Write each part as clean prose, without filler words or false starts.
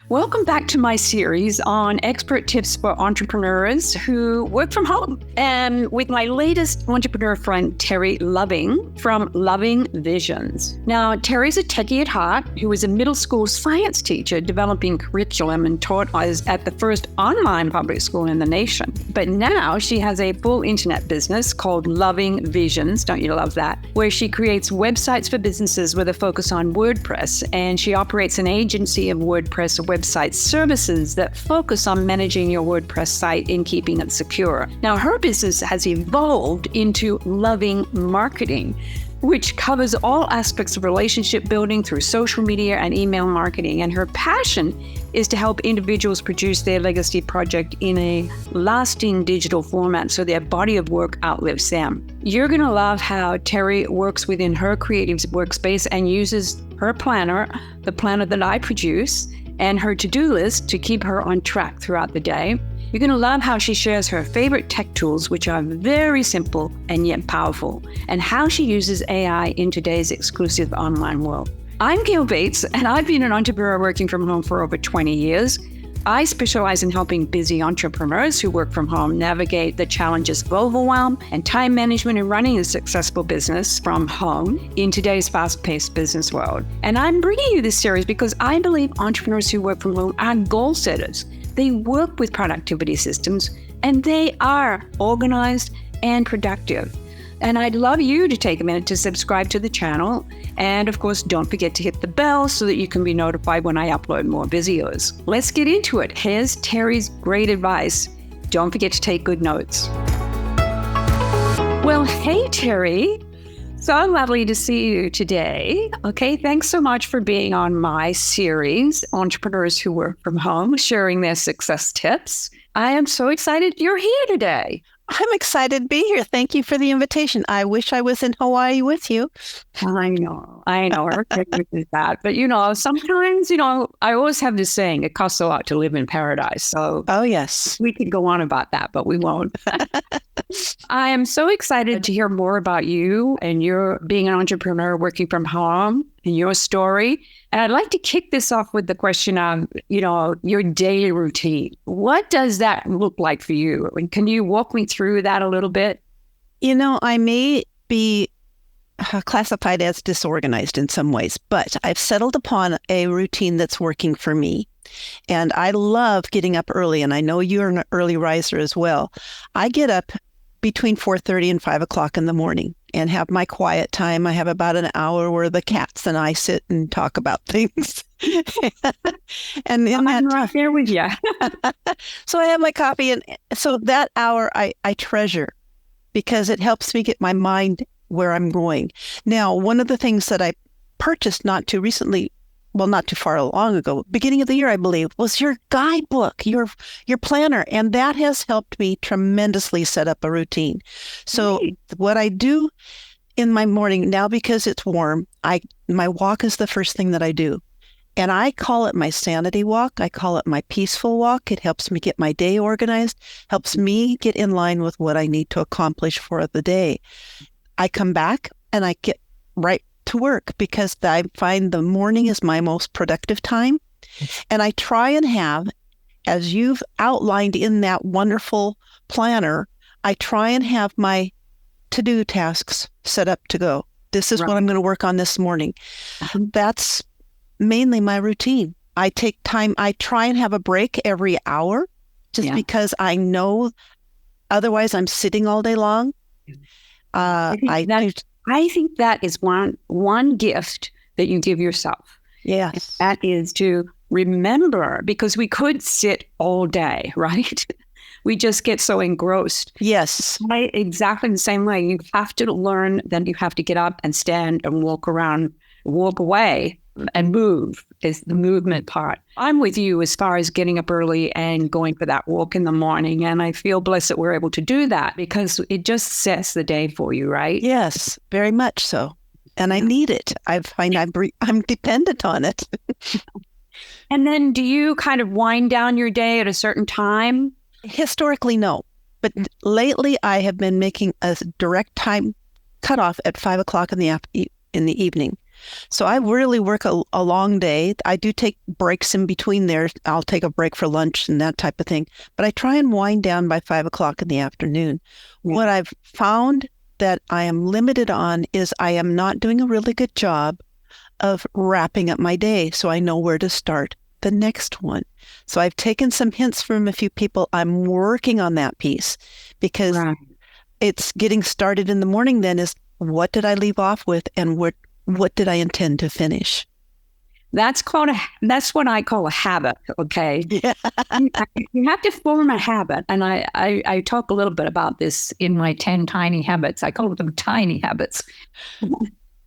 Welcome back to my series on expert tips for entrepreneurs who work from home. And with my latest entrepreneur friend, Terry Loving from Loving Visions. Now, Terry's a techie at heart who was a middle school science teacher developing curriculum and taught us at the first online public school in the nation. But now she has a full internet business called Loving Visions. Don't you love that? Where she creates websites for businesses with a focus on WordPress. And she operates an agency of WordPress website services that focus on managing your WordPress site and keeping it secure. Now, her business has evolved into Loving Marketing, which covers all aspects of relationship building through social media and email marketing. And her passion is to help individuals produce their legacy project in a lasting digital format so their body of work outlives them. You're going to love how Terry works within her creative workspace and uses her planner, the planner that I produce, and her to-do list to keep her on track throughout the day. You're going to love how she shares her favorite tech tools, which are very simple and yet powerful, and how she uses AI in today's exclusive online world. I'm Gail Bates, and I've been an entrepreneur working from home for over 20 years. I specialize in helping busy entrepreneurs who work from home navigate the challenges of overwhelm and time management in running a successful business from home in today's fast-paced business world. And I'm bringing you this series because I believe entrepreneurs who work from home are goal setters. They work with productivity systems and they are organized and productive. And I'd love you to take a minute to subscribe to the channel. And of course, don't forget to hit the bell so that you can be notified when I upload more videos. Let's get into it. Here's Terry's great advice. Don't forget to take good notes. Well, hey, Terry. So lovely to see you today. Okay, thanks so much for being on my series, Entrepreneurs Who Work From Home, sharing their success tips. I am so excited you're here today. I'm excited to be here. Thank you for the invitation. I wish I was in Hawaii with you. I know. Our technique is that. But, sometimes, I always have this saying, it costs a lot to live in paradise. So, oh, yes, we could go on about that, but we won't. I am so excited to hear more about you and your being an entrepreneur working from home and your story. And I'd like to kick this off with the question of, your daily routine. What does that look like for you? And can you walk me through that a little bit? I may be classified as disorganized in some ways, but I've settled upon a routine that's working for me. And I love getting up early. And I know you're an early riser as well. I get up between 4:30 and 5 o'clock in the morning and have my quiet time. I have about an hour where the cats and I sit and talk about things. And in I'm right there with you. So I have my coffee. And so that hour I treasure because it helps me get my mind where I'm going. Now, one of the things that I purchased not too far long ago, beginning of the year, I believe, was your guidebook, your planner. And that has helped me tremendously set up a routine. So what I do in my morning now, because it's warm, my walk is the first thing that I do. And I call it my sanity walk. I call it my peaceful walk. It helps me get my day organized, helps me get in line with what I need to accomplish for the day. I come back and I get right to work because I find the morning is my most productive time. And I try and have, as you've outlined in that wonderful planner, I try and have my to-do tasks set up to go. This is what I'm going to work on this morning. That's mainly my routine. I take time. I try and have a break every hour just because I know otherwise I'm sitting all day long. I think that is one gift that you give yourself. Yes. That is to remember, because we could sit all day, right? We just get so engrossed. Yes. Exactly the same way. You have to learn that you have to get up and stand and walk away and move is the movement part. I'm with you as far as getting up early and going for that walk in the morning. And I feel blessed that we're able to do that because it just sets the day for you, right? Yes, very much so. And I need it. I find I'm dependent on it. And then do you kind of wind down your day at a certain time? Historically, no. But lately I have been making a direct time cutoff at 5 o'clock in the evening. So I really work a long day. I do take breaks in between there. I'll take a break for lunch and that type of thing. But I try and wind down by 5 o'clock in the afternoon. Yeah. What I've found that I am limited on is I am not doing a really good job of wrapping up my day so I know where to start the next one. So I've taken some hints from a few people. I'm working on that piece because it's getting started in the morning then is what did I leave off with and what did I intend to finish? That's what I call a habit. Okay. Yeah. You have to form a habit. And I talk a little bit about this in my 10 tiny habits. I call them tiny habits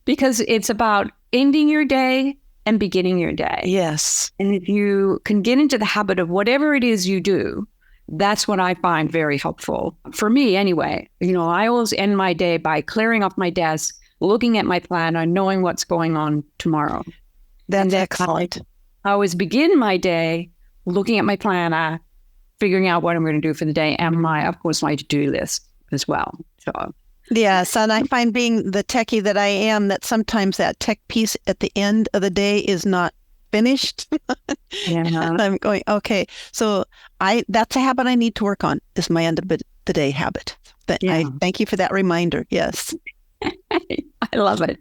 because it's about ending your day and beginning your day. Yes. And if you can get into the habit of whatever it is you do, that's what I find very helpful. For me, anyway, I always end my day by clearing off my desk, looking at my planner, knowing what's going on tomorrow. That's excellent. I always begin my day looking at my planner, figuring out what I'm going to do for the day, and of course, my to-do list as well. So. Yes, and I find being the techie that I am, that sometimes that tech piece at the end of the day is not finished. Yeah. And I'm going, okay, so that's a habit I need to work on, is my end of the day habit. I thank you for that reminder. Yes. I love it.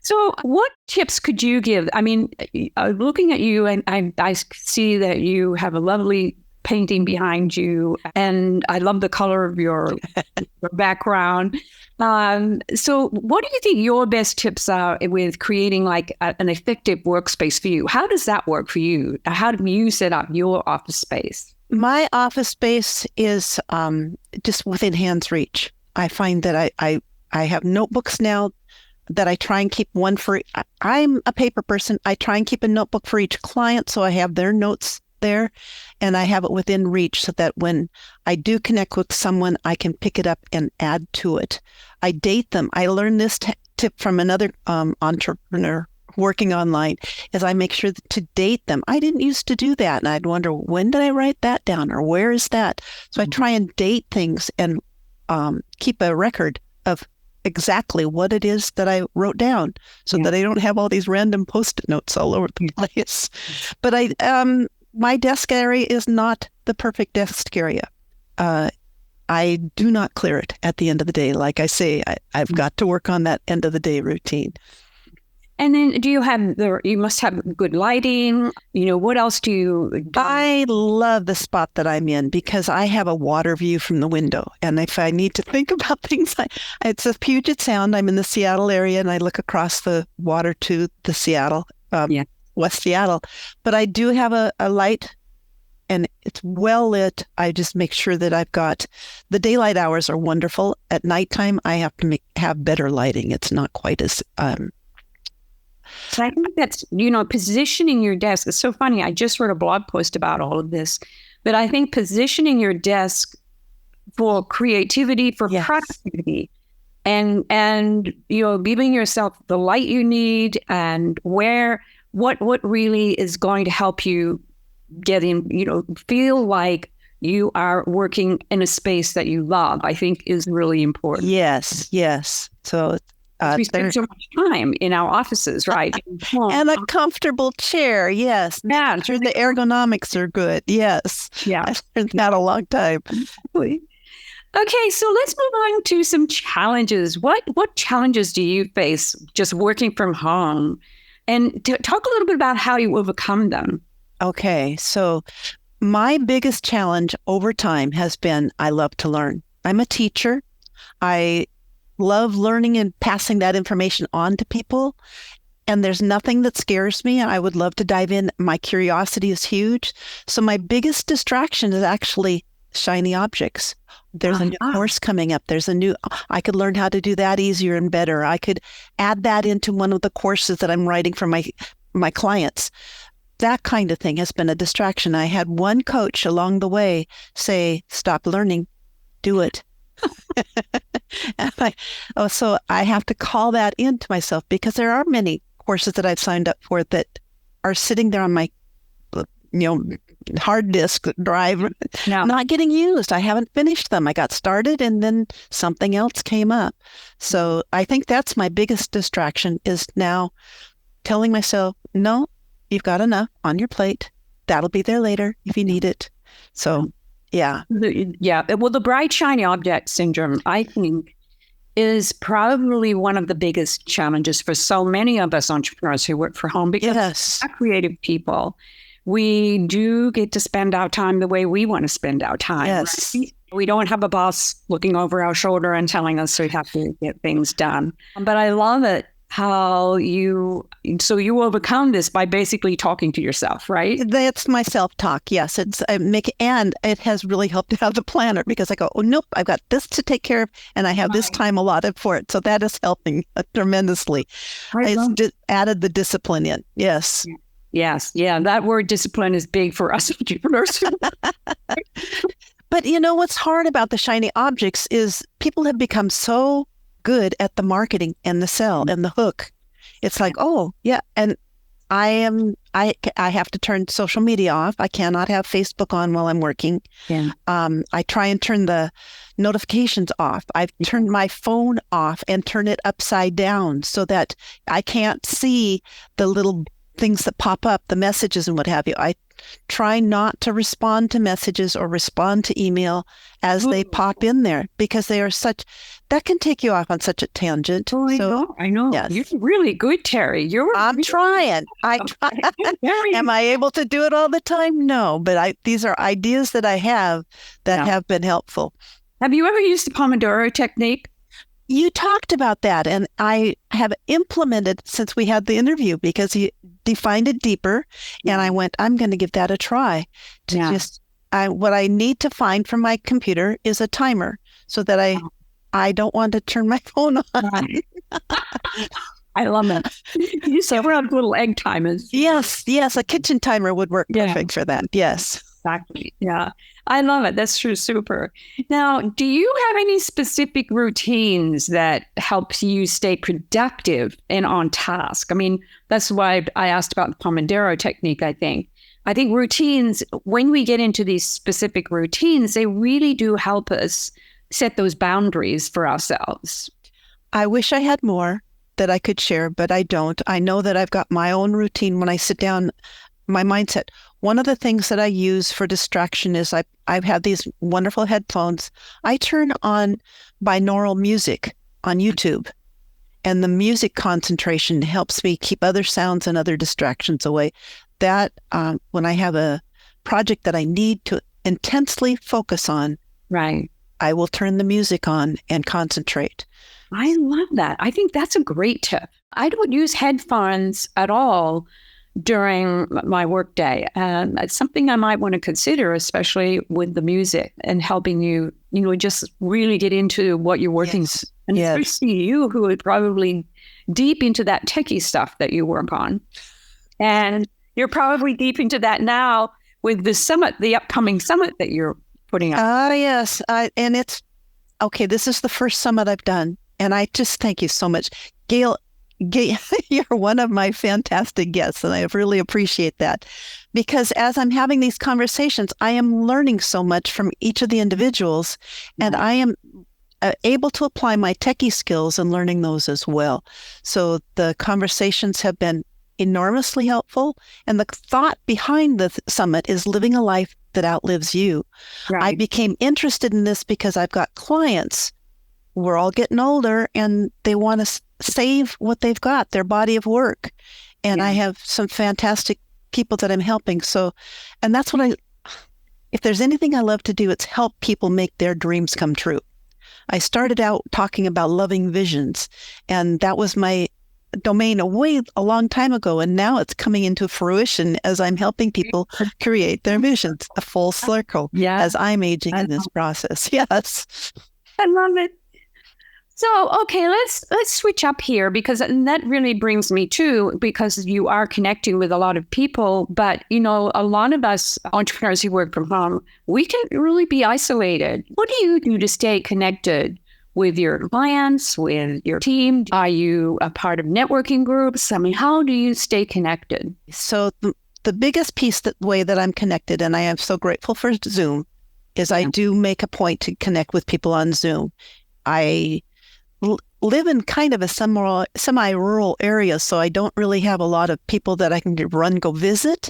So what tips could you give? I mean, looking at you, and I see that you have a lovely painting behind you, and I love the color of your background. So what do you think your best tips are with creating like an effective workspace for you? How does that work for you? How do you set up your office space? My office space is just within hand's reach. I find that I have notebooks now that I try and keep one for, I'm a paper person. I try and keep a notebook for each client. So I have their notes there and I have it within reach so that when I do connect with someone, I can pick it up and add to it. I date them. I learned this tip from another entrepreneur working online is I make sure to date them. I didn't used to do that. And I'd wonder, when did I write that down or where is that? So I try and date things and keep a record of exactly what it is that I wrote down so that I don't have all these random Post-it notes all over the place. But my desk area is not the perfect desk area. I do not clear it at the end of the day. Like I say, I've got to work on that end of the day routine. And then you must have good lighting. What else do you do? I love the spot that I'm in because I have a water view from the window. And if I need to think about things, it's a Puget Sound. I'm in the Seattle area and I look across the water to the Seattle, West Seattle. But I do have a light and it's well lit. I just make sure that I've got, the daylight hours are wonderful. At nighttime, I have to have better lighting. It's not quite as... So I think that's, positioning your desk. It's so funny. I just wrote a blog post about all of this, but I think positioning your desk for creativity, for productivity, and giving yourself the light you need and what really is going to help you get in, feel like you are working in a space that you love, I think is really important. Yes. So we spend so much time in our offices, right? And a comfortable chair, yes. Yeah. Sure, the ergonomics are good, yes. Yeah. I've learned that a long time. Okay, so let's move on to some challenges. What challenges do you face just working from home? And talk a little bit about how you overcome them. Okay, so my biggest challenge over time has been I love to learn. I'm a teacher. I love learning and passing that information on to people. And there's nothing that scares me. I would love to dive in. My curiosity is huge. So my biggest distraction is actually shiny objects. There's a new course coming up. I could learn how to do that easier and better. I could add that into one of the courses that I'm writing for my clients. That kind of thing has been a distraction. I had one coach along the way say, stop learning, do it. So I have to call that into myself because there are many courses that I've signed up for that are sitting there on my hard disk drive No. not getting used. I haven't finished them. I got started and then something else came up. So I think that's my biggest distraction is now telling myself, no, you've got enough on your plate. That'll be there later if you need it. So, yeah. Well, the bright, shiny object syndrome, I think, is probably one of the biggest challenges for so many of us entrepreneurs who work from home because we're creative people. We do get to spend our time the way we want to spend our time. Yes. Right? We don't have a boss looking over our shoulder and telling us we have to get things done. But I love it how you overcome this by basically talking to yourself, right? That's my self-talk. Yes, and it has really helped to have the planner because I go, oh nope, I've got this to take care of, and I have this time allotted for it. So that is helping tremendously. It's added the discipline in. Yes. Yes. Yeah. That word discipline is big for us entrepreneurs. But what's hard about the shiny objects is people have become so good at the marketing and the sell and the hook. It's like, oh yeah. And I have to turn social media off. I cannot have Facebook on while I'm working. Yeah. I try and turn the notifications off. I've turned my phone off and turn it upside down so that I can't see the little things that pop up, the messages and what have you. I try not to respond to messages or respond to email as they pop in there because they are that can take you off on such a tangent. Oh, I know. Yes. You're really good, Terry. I'm trying. Am I able to do it all the time? No, but these are ideas that I have that have been helpful. Have you ever used the Pomodoro technique? You talked about that, and I have implemented since we had the interview because you defined it deeper, and I went, I'm going to give that a try. What I need to find from my computer is a timer so that I don't want to turn my phone on. Right. I love it. You still have little egg timers. Yes, a kitchen timer would work perfect for that. Yes. Exactly. Yeah. I love it. That's true. Super. Now, do you have any specific routines that help you stay productive and on task? I mean, that's why I asked about the Pomodoro technique, I think. I think routines, when we get into these specific routines, they really do help us set those boundaries for ourselves. I wish I had more that I could share, but I don't. I know that I've got my own routine when I sit down, my mindset. One of the things that I use for distraction is I've had these wonderful headphones. I turn on binaural music on YouTube, and the music concentration helps me keep other sounds and other distractions away. That when I have a project that I need to intensely focus on, right, I will turn the music on and concentrate. I love that. I think that's a great tip. I don't use headphones at all during my workday. And it's something I might want to consider, especially with the music and helping you, just really get into what you're working on. And especially you who are probably deep into that techie stuff that you work on. And you're probably deep into that now with the summit, the upcoming summit that you're putting up. Yes. And it's, okay, this is the first summit I've done. And I just thank you so much. Gail, you're one of my fantastic guests, and I really appreciate that. Because as I'm having these conversations, I am learning so much from each of the individuals, and I am able to apply my techie skills and learning those as well. So the conversations have been enormously helpful, and the thought behind the summit is living a life that outlives you. Right. I became interested in this because I've got clients. We're all getting older, and they want to save what they've got, their body of work. And I have some fantastic people that I'm helping. So, and that's what if there's anything I love to do, it's help people make their dreams come true. I started out talking about loving visions, and that was my domain a long time ago. And now it's coming into fruition as I'm helping people create their visions, a full circle as I'm aging in this process. Yes. I love it. So, okay, let's switch up here because that really brings me to, because you are connecting with a lot of people, but, a lot of us entrepreneurs who work from home, we can really be isolated. What do you do to stay connected with your clients, with your team? Are you a part of networking groups? I mean, how do you stay connected? So the biggest piece that way that I'm connected, and I am so grateful for Zoom, is I do make a point to connect with people on Zoom. I live in kind of a semi-rural area, so I don't really have a lot of people that I can go visit.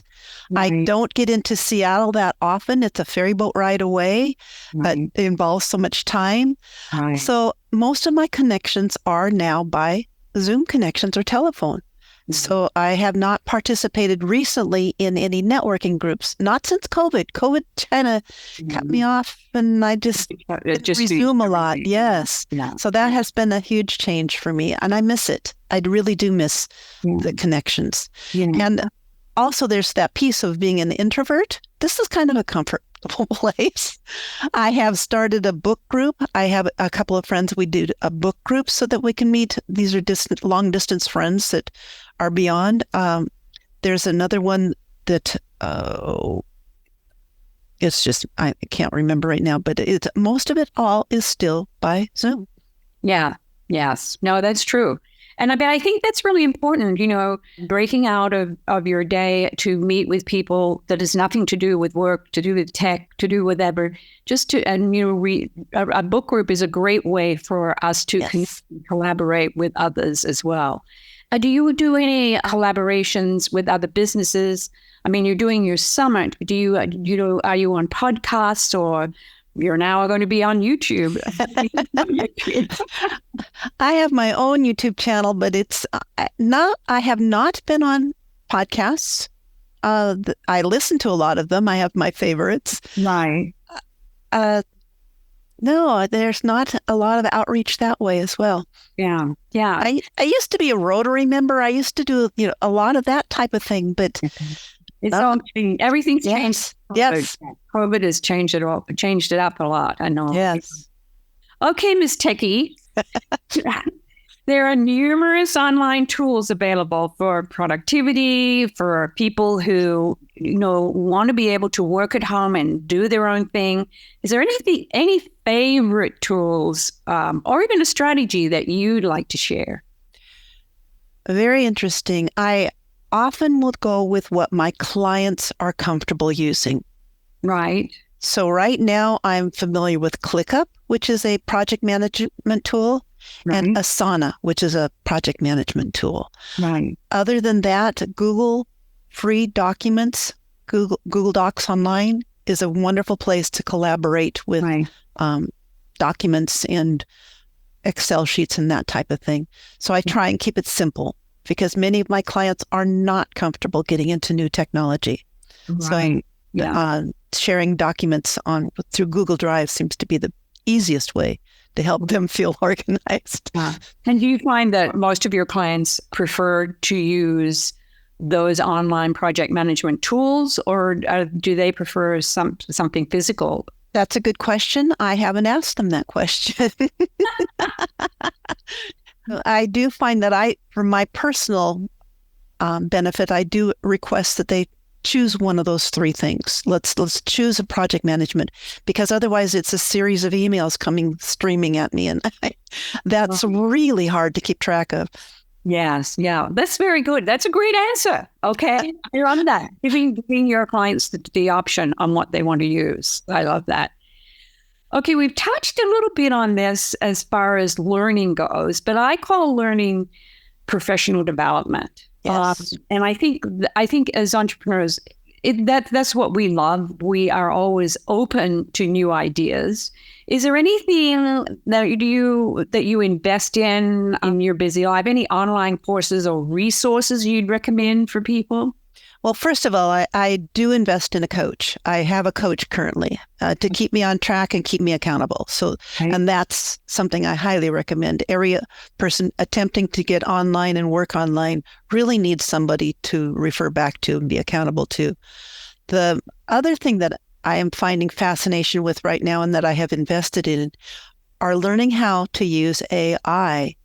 Right. I don't get into Seattle that often. It's a ferry boat ride away. Right. It involves so much time. Right. So most of my connections are now by Zoom connections or telephone. So I have not participated recently in any networking groups, not since COVID. COVID kind of cut me off, and I just resume a lot. Yes. Yeah. So that has been a huge change for me, and I miss it. I really do miss the connections. Yeah. And also there's that piece of being an introvert. This is kind of a comfortable place. I have started a book group. I have a couple of friends. We do a book group so that we can meet. These are long distance friends that are beyond. There's another one that it's just, I can't remember right now, but most of it all is still by Zoom. Yeah. Yes. No, that's true. And I think that's really important, breaking out of your day to meet with people that has nothing to do with work, to do with tech, to do with whatever, a book group is a great way for us to collaborate with others as well. Do you do any collaborations with other businesses? I mean, you're doing your summit. Are you on podcasts, or you're now going to be on YouTube? I have my own YouTube channel, but it's not. I have not been on podcasts. I listen to a lot of them. I have my favorites. Right. No, there's not a lot of outreach that way as well. Yeah. Yeah. I used to be a Rotary member. I used to do, a lot of that type of thing, but it's all changed. Everything's changed. Yes. COVID has changed it up a lot. I know. Yes. Okay, Ms. Techie. There are numerous online tools available for productivity, for people who, want to be able to work at home and do their own thing. Is there any favorite tools or even a strategy that you'd like to share? Very interesting. I often will go with what my clients are comfortable using. Right. So right now I'm familiar with ClickUp, which is a project management tool. Right. And Asana, which is a project management tool. Right. Other than that, Google free documents, Google Docs Online is a wonderful place to collaborate with documents and Excel sheets and that type of thing. So I try and keep it simple because many of my clients are not comfortable getting into new technology. Right. So sharing documents through Google Drive seems to be the easiest way to help them feel organized. And do you find that most of your clients prefer to use those online project management tools, or do they prefer something physical? That's a good question. I haven't asked them that question. I do find that for my personal benefit, I do request that they choose one of those three things. Let's choose a project management, because otherwise it's a series of emails streaming at me, and that's really hard to keep track of. Yes, yeah, that's very good. That's a great answer. Okay, you're on that. Giving your clients the option on what they want to use. I love that. Okay, we've touched a little bit on this as far as learning goes, but I call learning professional development. Yes. And I think as entrepreneurs, that's what we love. We are always open to new ideas. Is there anything that you invest in your busy life? Any online courses or resources you'd recommend for people? Well, first of all, I do invest in a coach. I have a coach currently to keep me on track and keep me accountable. So, and that's something I highly recommend. Every person attempting to get online and work online really needs somebody to refer back to and be accountable to. The other thing that I am finding fascination with right now and that I have invested in are learning how to use AI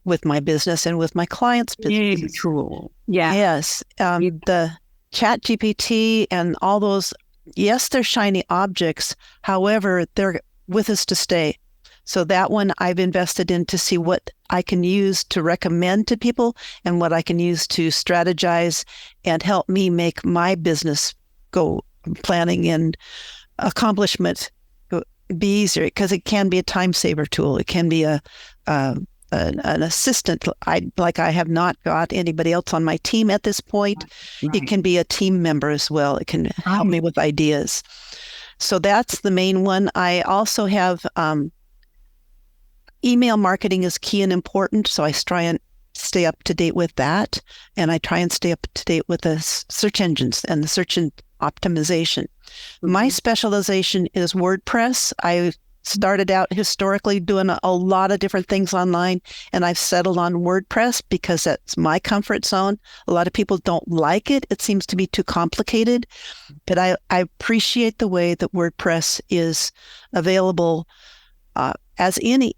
with my business and with my clients' business. Cool. Yeah. Yes. The ChatGPT and all those, yes, they're shiny objects. However, they're with us to stay. So that one I've invested in to see what I can use to recommend to people and what I can use to strategize and help me make my business go planning and accomplishment be easier, because it can be a time saver tool. It can be an assistant. I have not got anybody else on my team at this point. Right. It can be a team member as well. It can help me with ideas. So that's the main one. I also have email marketing is key and important. So I try and stay up to date with that. And I try and stay up to date with the search engines and the search and optimization. Mm-hmm. My specialization is WordPress. I started out historically doing a lot of different things online, and I've settled on WordPress because that's my comfort zone. A lot of people don't like it. It seems to be too complicated, but I appreciate the way that WordPress is available as any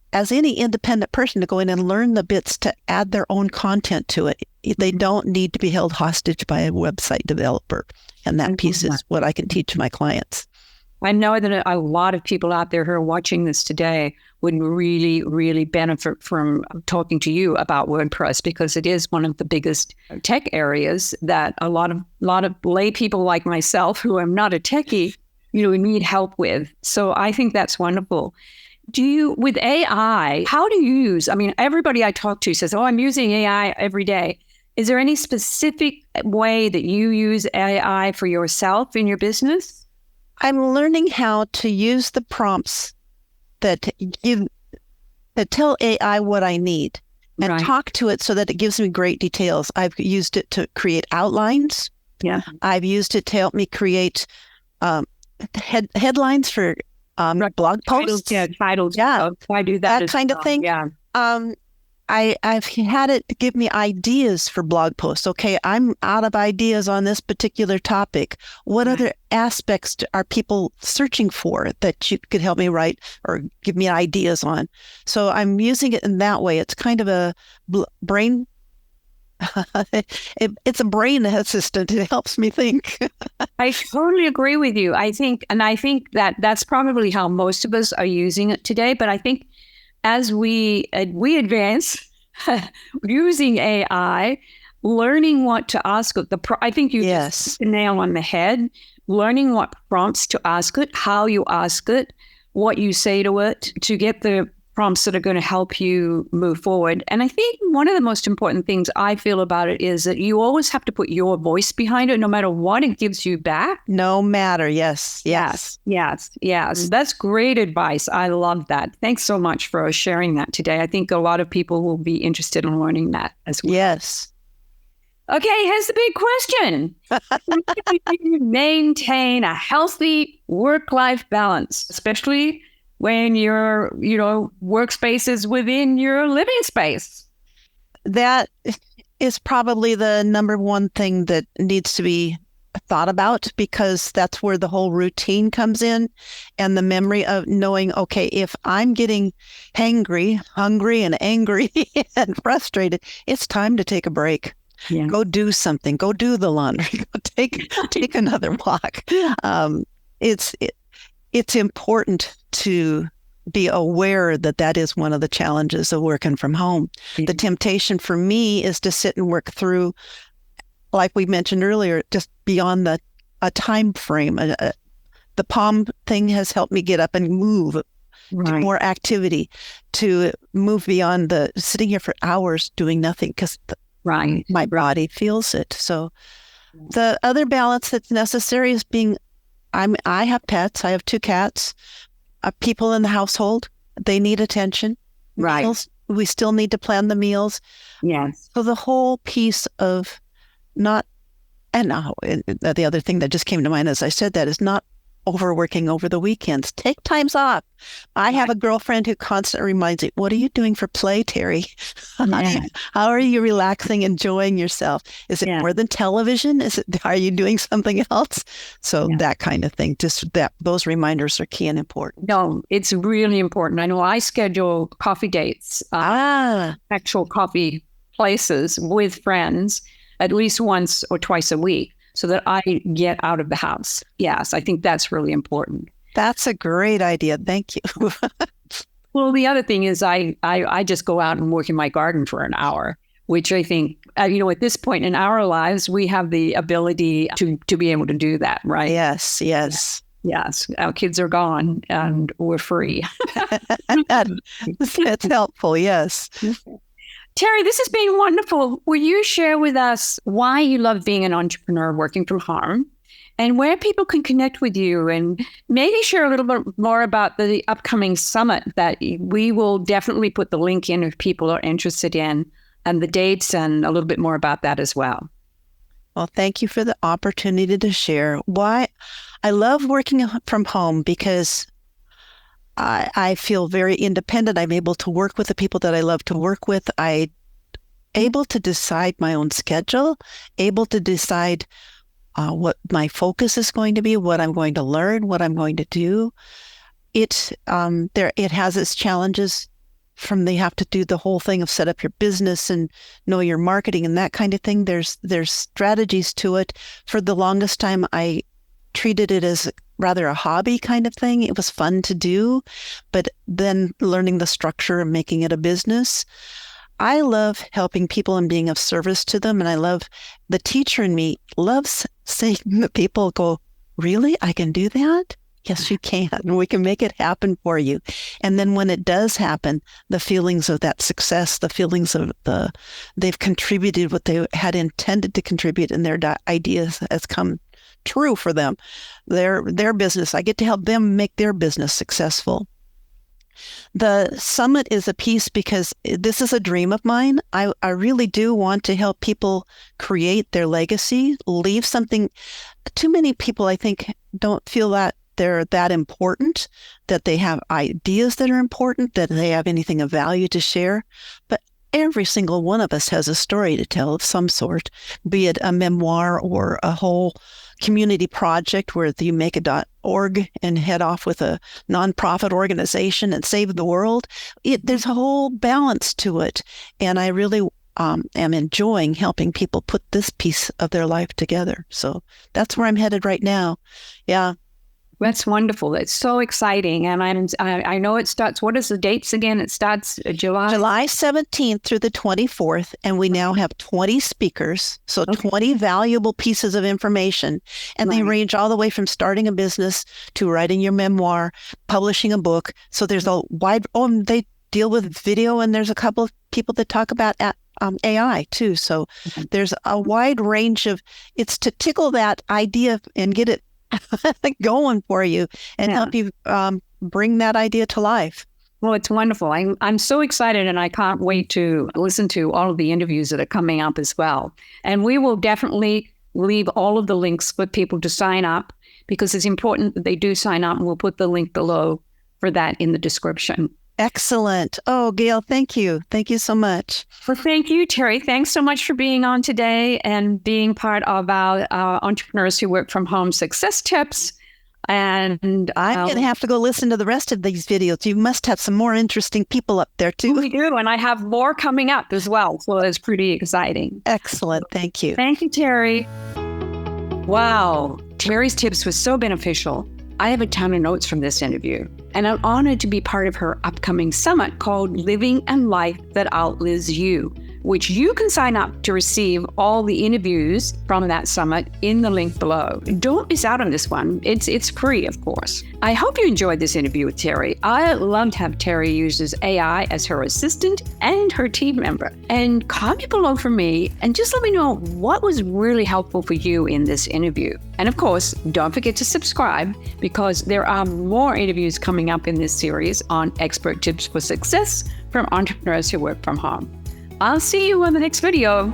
independent person to go in and learn the bits to add their own content to it. They don't need to be held hostage by a website developer. And that piece is what I can teach my clients. I know that a lot of people out there who are watching this today would really, really benefit from talking to you about WordPress, because it is one of the biggest tech areas that a lot of lay people like myself, who am not a techie, need help with. So I think that's wonderful. With AI, how do you use, everybody I talk to says, I'm using AI every day. Is there any specific way that you use AI for yourself in your business? I'm learning how to use the prompts that tell AI what I need and talk to it so that it gives me great details. I've used it to create outlines. Yeah. I've used it to help me create headlines for blog posts. Titles. Yeah. I do that. That kind of thing. Yeah. I've had it give me ideas for blog posts. Okay, I'm out of ideas on this particular topic. What other aspects are people searching for that you could help me write or give me ideas on? So I'm using it in that way. It's kind of a brain. It's a brain assistant. It helps me think. I totally agree with you. I think that that's probably how most of us are using it today. But I think as we advance using AI, learning what to ask it, I think you just hit the nail on the head. Learning what prompts to ask it, how you ask it, what you say to it, to get the prompts that are going to help you move forward. And I think one of the most important things I feel about it is that you always have to put your voice behind it, no matter what it gives you back. No matter. Yes. That's great advice. I love that. Thanks so much for sharing that today. I think a lot of people will be interested in learning that as well. Yes. Okay, here's the big question. How do you maintain a healthy work-life balance, especially when your, workspace is within your living space? That is probably the number one thing that needs to be thought about, because that's where the whole routine comes in, and the memory of knowing, okay, if I'm getting hungry and angry and frustrated, it's time to take a break. Yeah. Go do something. Go do the laundry. Go take another walk. It's important to be aware that is one of the challenges of working from home. Mm-hmm. The temptation for me is to sit and work through, like we mentioned earlier, just beyond a time frame. The Palm thing has helped me get up and move, do more activity, to move beyond the sitting here for hours doing nothing, because my body feels it. So the other balance that's necessary is I have pets. I have 2 cats. People in the household, they need attention. Right. Meals, we still need to plan the meals. Yes. So the whole piece of the other thing that just came to mind as I said that is not overworking over the weekends. Take times off. I have a girlfriend who constantly reminds me, what are you doing for play, Terry? Yeah. How are you relaxing, enjoying yourself? Is it more than television? Are you doing something else? So that kind of thing, just those reminders are key and important. No, it's really important. I know I schedule coffee dates, actual coffee places with friends at least once or twice a week, so that I get out of the house. Yes, I think that's really important. That's a great idea. Thank you. Well, the other thing is I just go out and work in my garden for an hour, which I think, at this point in our lives, we have the ability to be able to do that, right? Yes, yes. Yes. Our kids are gone and we're free. That's helpful, yes. Terry, this has been wonderful. Will you share with us why you love being an entrepreneur working from home and where people can connect with you, and maybe share a little bit more about the upcoming summit that we will definitely put the link in if people are interested in, and the dates and a little bit more about that as well. Well, thank you for the opportunity to share. Why I love working from home because I feel very independent. I'm able to work with the people that I love to work with. I'm able to decide my own schedule, able to decide what my focus is going to be, what I'm going to learn, what I'm going to do. It has its challenges. They have to do the whole thing of set up your business and know your marketing and that kind of thing. There's strategies to it. For the longest time, I treated it as rather a hobby kind of thing. It was fun to do, but then learning the structure and making it a business. I love helping people and being of service to them. And I love the teacher in me loves seeing the people go, really? I can do that? Yes, you can. We can make it happen for you. And then when it does happen, the feelings of that success, the feelings of they've contributed what they had intended to contribute, and their ideas has come true for them. Their business, I get to help them make their business successful. The summit is a piece because this is a dream of mine. I really do want to help people create their legacy, leave something. Too many people, I think, don't feel that they're that important, that they have ideas that are important, that they have anything of value to share. But every single one of us has a story to tell of some sort, be it a memoir or a whole community project where you make a .org and head off with a nonprofit organization and save the world. There's a whole balance to it. And I really am enjoying helping people put this piece of their life together. So that's where I'm headed right now. Yeah. That's wonderful. It's so exciting. And I know it starts, what is the dates again? It starts July 17th through the 24th. And we now have 20 speakers. So 20 valuable pieces of information. And they range all the way from starting a business to writing your memoir, publishing a book. So there's a wide, they deal with video, and there's a couple of people that talk about AI too. So there's a wide range of, it's to tickle that idea and get it going for you and help you bring that idea to life. Well, it's wonderful. I'm so excited, and I can't wait to listen to all of the interviews that are coming up as well. And we will definitely leave all of the links for people to sign up, because it's important that they do sign up, and we'll put the link below for that in the description. Excellent. Oh, Gail, thank you. Thank you so much. Well, thank you, Terry. Thanks so much for being on today and being part of our Entrepreneurs Who Work from Home Success Tips. And I'm going to have to go listen to the rest of these videos. You must have some more interesting people up there too. We do. And I have more coming up as well. So it's pretty exciting. Excellent. Thank you. Thank you, Terry. Wow. Terry's tips were so beneficial. I have a ton of notes from this interview, and I'm honored to be part of her upcoming summit called Living a Life That Outlives You, which you can sign up to receive all the interviews from that summit in the link below. Don't miss out on this one. It's free, of course. I hope you enjoyed this interview with Terry. I loved how Terry uses AI as her assistant and her team member. And comment below for me and just let me know what was really helpful for you in this interview. And of course, don't forget to subscribe, because there are more interviews coming up in this series on expert tips for success from entrepreneurs who work from home. I'll see you on the next video.